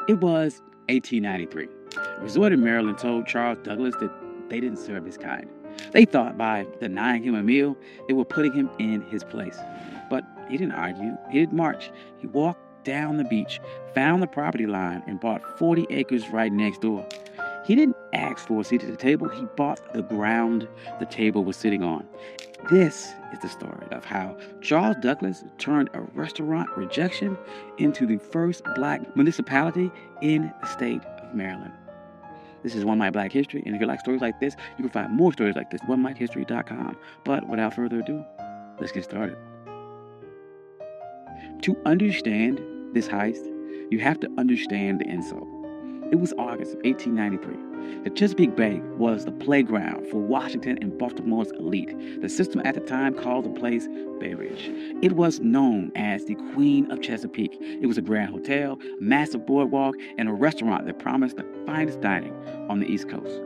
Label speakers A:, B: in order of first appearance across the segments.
A: It was 1893. A resort in Maryland told Charles Douglass that they didn't serve his kind. They thought by denying him a meal, they were putting him in his place. But he didn't argue. He didn't march. He walked down the beach, found the property line, and bought 40 acres right next door. He didn't ask for a seat at the table. He bought the ground the table was sitting on. This is the story of how Charles Douglass turned a restaurant rejection into the first black municipality in the state of Maryland. This is One Mike Black History, and if you like stories like this, you can find more stories like this at onemikehistory.com. But without further ado, let's get started. To understand this heist, you have to understand the insult. It was August of 1893. The Chesapeake Bay was the playground for Washington and Baltimore's elite. The system at the time called the place Bay Ridge. It was known as the Queen of Chesapeake. It was a grand hotel, a massive boardwalk, and a restaurant that promised the finest dining on the East Coast.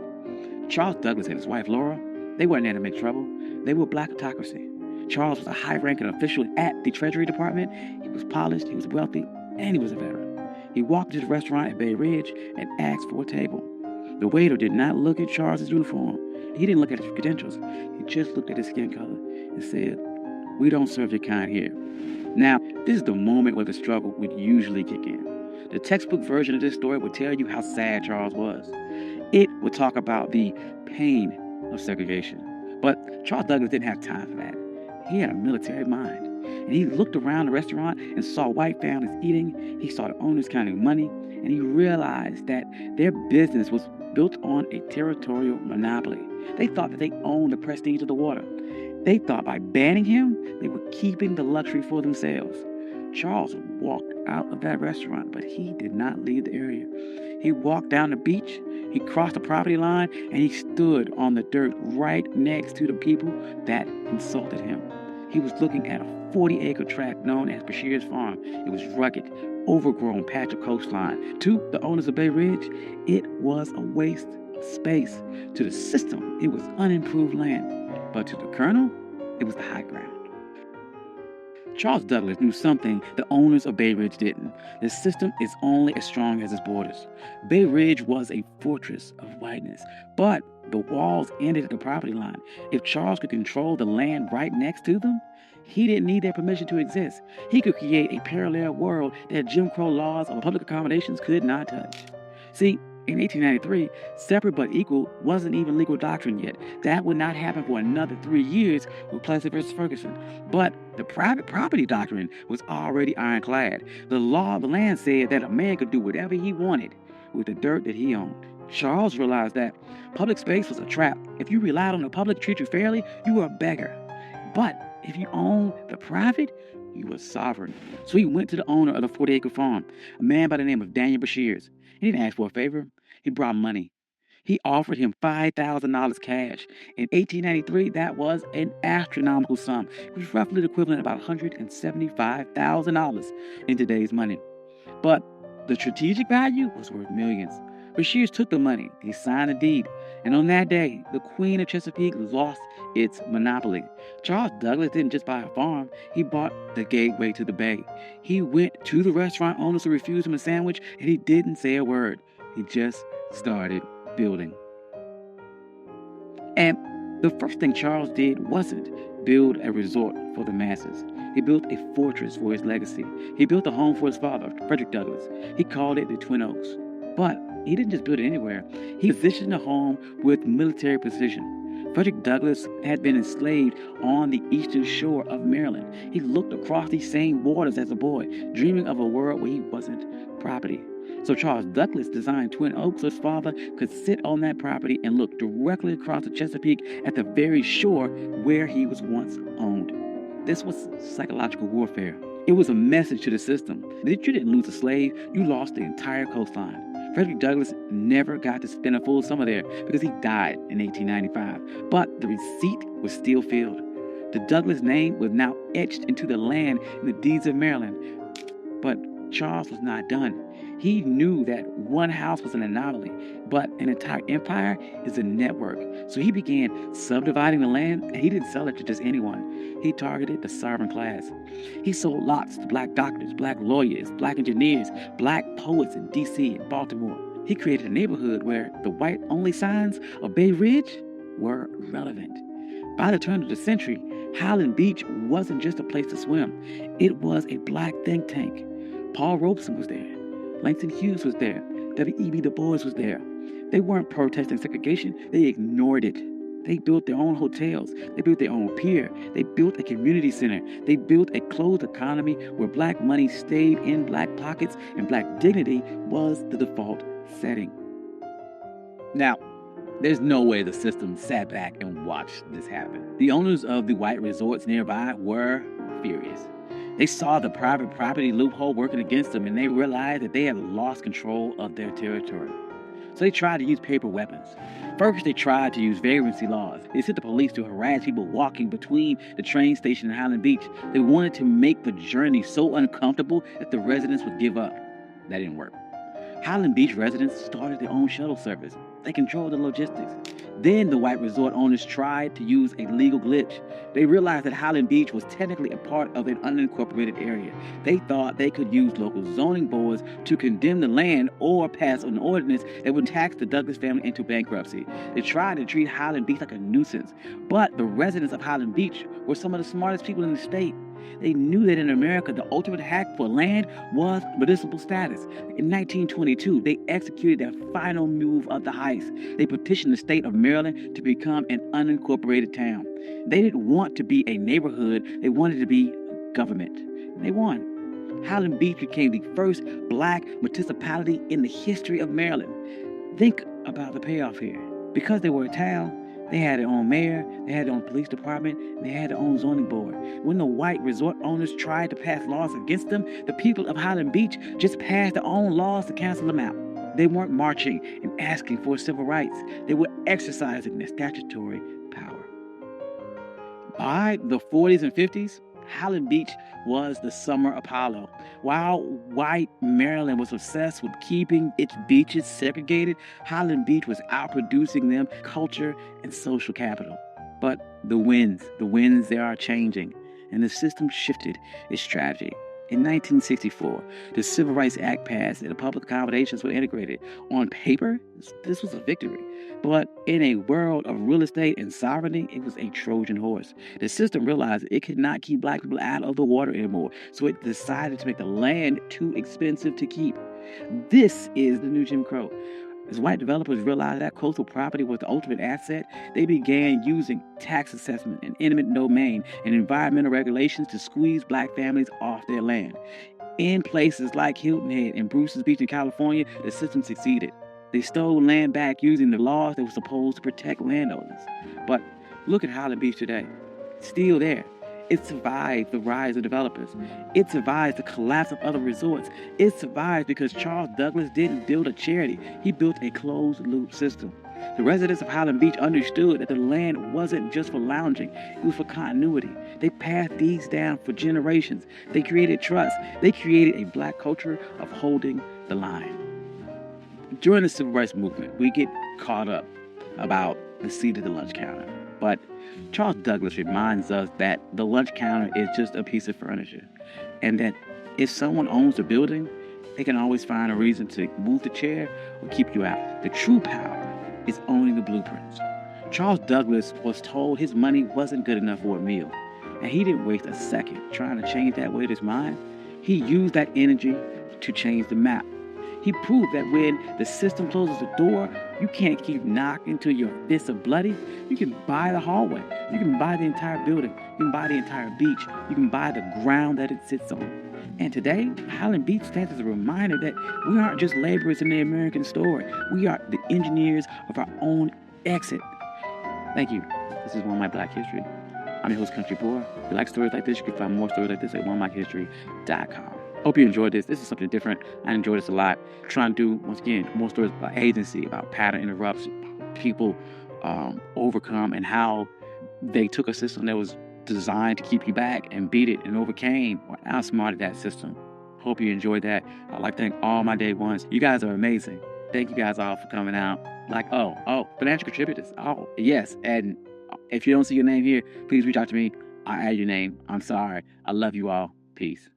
A: Charles Douglass and his wife Laura, they weren't there to make trouble. They were black autocracy. Charles was a high-ranking official at the Treasury Department. He was polished, he was wealthy, and he was a veteran. He walked to the restaurant at Bay Ridge and asked for a table. The waiter did not look at Charles's uniform. He didn't look at his credentials. He just looked at his skin color and said, "We don't serve your kind here." Now, this is the moment where the struggle would usually kick in. The textbook version of this story would tell you how sad Charles was. It would talk about the pain of segregation. But Charles Douglass didn't have time for that. He had a military mind. And he looked around the restaurant and saw white families eating. He saw the owners counting money. And he realized that their business was built on a territorial monopoly. They thought that they owned the prestige of the water. They thought by banning him, they were keeping the luxury for themselves. Charles walked out of that restaurant, but he did not leave the area. He walked down the beach, he crossed the property line, and he stood on the dirt right next to the people that insulted him. He was looking at a 40-acre tract known as Bashir's Farm. It was rugged, overgrown patch of coastline. To the owners of Bay Ridge, it was a waste of space. To the system, it was unimproved land. But to the Colonel, it was the high ground. Charles Douglass knew something the owners of Bay Ridge didn't. The system is only as strong as its borders. Bay Ridge was a fortress of whiteness, but the walls ended at the property line. If Charles could control the land right next to them, he didn't need their permission to exist. He could create a parallel world that Jim Crow laws of public accommodations could not touch. See, in 1893, separate but equal wasn't even legal doctrine yet. That would not happen for another 3 years with Plessy versus Ferguson. But the private property doctrine was already ironclad. The law of the land said that a man could do whatever he wanted with the dirt that he owned. Charles realized that public space was a trap. If you relied on the public to treat you fairly, you were a beggar. But if you owned the private, you were sovereign. So he went to the owner of the 40-acre farm, a man by the name of Daniel Bashirs. He didn't ask for a favor. He brought money. He offered him $5,000 cash. In 1893, that was an astronomical sum. It was roughly the equivalent of about $175,000 in today's money. But the strategic value was worth millions. Bashirs took the money. He signed a deed. And on that day, the Queen of Chesapeake lost its monopoly. Charles Douglass didn't just buy a farm. He bought the gateway to the bay. He went to the restaurant owners who refused him a sandwich, and he didn't say a word. He just started building. And the first thing Charles did wasn't build a resort for the masses. He built a fortress for his legacy. He built a home for his father, Frederick Douglass. He called it the Twin Oaks. But he didn't just build it anywhere. He positioned the home with military precision. Frederick Douglass had been enslaved on the eastern shore of Maryland. He looked across these same waters as a boy, dreaming of a world where he wasn't property. So Charles Douglass designed Twin Oaks so his father could sit on that property and look directly across the Chesapeake at the very shore where he was once owned. This was psychological warfare. It was a message to the system that if you didn't lose a slave, you lost the entire coastline. Frederick Douglass never got to spend a full summer there because he died in 1895. But the receipt was still filled. The Douglass name was now etched into the land in the deeds of Maryland. But Charles was not done. He knew that one house was an anomaly, but an entire empire is a network. So he began subdividing the land, and he didn't sell it to just anyone. He targeted the sovereign class. He sold lots to black doctors, black lawyers, black engineers, black poets in D.C. and Baltimore. He created a neighborhood where the white-only signs of Bay Ridge were relevant. By the turn of the century, Highland Beach wasn't just a place to swim. It was a black think tank. Paul Robeson was there. Langston Hughes was there. W.E.B. Du Bois was there. They weren't protesting segregation. They ignored it. They built their own hotels. They built their own pier. They built a community center. They built a closed economy where black money stayed in black pockets and black dignity was the default setting. Now, there's no way the system sat back and watched this happen. The owners of the white resorts nearby were furious. They saw the private property loophole working against them, and they realized that they had lost control of their territory. So they tried to use paper weapons. First, they tried to use vagrancy laws. They sent the police to harass people walking between the train station and Highland Beach. They wanted to make the journey so uncomfortable that the residents would give up. That didn't work. Highland Beach residents started their own shuttle service. They controlled the logistics. Then the white resort owners tried to use a legal glitch. They realized that Highland Beach was technically a part of an unincorporated area. They thought they could use local zoning boards to condemn the land or pass an ordinance that would tax the Douglass family into bankruptcy. They tried to treat Highland Beach like a nuisance. But the residents of Highland Beach were some of the smartest people in the state. They knew that in America, the ultimate hack for land was municipal status. In 1922, they executed their final move of the heist. They petitioned the state of Maryland to become an unincorporated town. They didn't want to be a neighborhood. They wanted to be government. And they won. Highland Beach became the first black municipality in the history of Maryland. Think about the payoff here. Because they were a town, they had their own mayor, they had their own police department, and they had their own zoning board. When the white resort owners tried to pass laws against them, the people of Highland Beach just passed their own laws to cancel them out. They weren't marching and asking for civil rights. They were exercising their statutory power. By the 40s and 50s, Highland Beach was the summer Apollo. While white Maryland was obsessed with keeping its beaches segregated, Highland Beach was outproducing them culture and social capital. But the winds, they are changing, and the system shifted its strategy. In 1964, the Civil Rights Act passed and the public accommodations were integrated. On paper, this was a victory. But in a world of real estate and sovereignty, it was a Trojan horse. The system realized it could not keep black people out of the water anymore, so it decided to make the land too expensive to keep. This is the new Jim Crow. As white developers realized that coastal property was the ultimate asset, they began using tax assessment and eminent domain and environmental regulations to squeeze black families off their land. In places like Hilton Head and Bruce's Beach in California, the system succeeded. They stole land back using the laws that were supposed to protect landowners. But look at Highland Beach today. It's still there. It survived the rise of developers. It survived the collapse of other resorts. It survived because Charles Douglass didn't build a charity. He built a closed-loop system. The residents of Highland Beach understood that the land wasn't just for lounging. It was for continuity. They passed these down for generations. They created trust. They created a black culture of holding the line. During the Civil Rights Movement, we get caught up about the seat of the lunch counter. But Charles Douglass reminds us that the lunch counter is just a piece of furniture, and that if someone owns the building, they can always find a reason to move the chair or keep you out. The true power is owning the blueprints. Charles Douglass was told his money wasn't good enough for a meal, and he didn't waste a second trying to change that with his mind. He used that energy to change the map. He proved that when the system closes the door, you can't keep knocking till your fists are bloody. You can buy the hallway. You can buy the entire building. You can buy the entire beach. You can buy the ground that it sits on. And today, Highland Beach stands as a reminder that we aren't just laborers in the American story. We are the engineers of our own exit. Thank you. This is One My Black History. I'm your host, Country Boy. If you like stories like this, you can find more stories like this at onemyhistory.com. Hope you enjoyed this. This is something different. I enjoyed this a lot. Trying to do, once again, more stories about agency, about pattern interrupts, people overcome, and how they took a system that was designed to keep you back and beat it and overcame or outsmarted that system. Hope you enjoyed that. I'd like to thank all my day ones. You guys are amazing. Thank you guys all for coming out. Financial contributors. Oh, yes. And if you don't see your name here, please reach out to me. I'll add your name. I'm sorry. I love you all. Peace.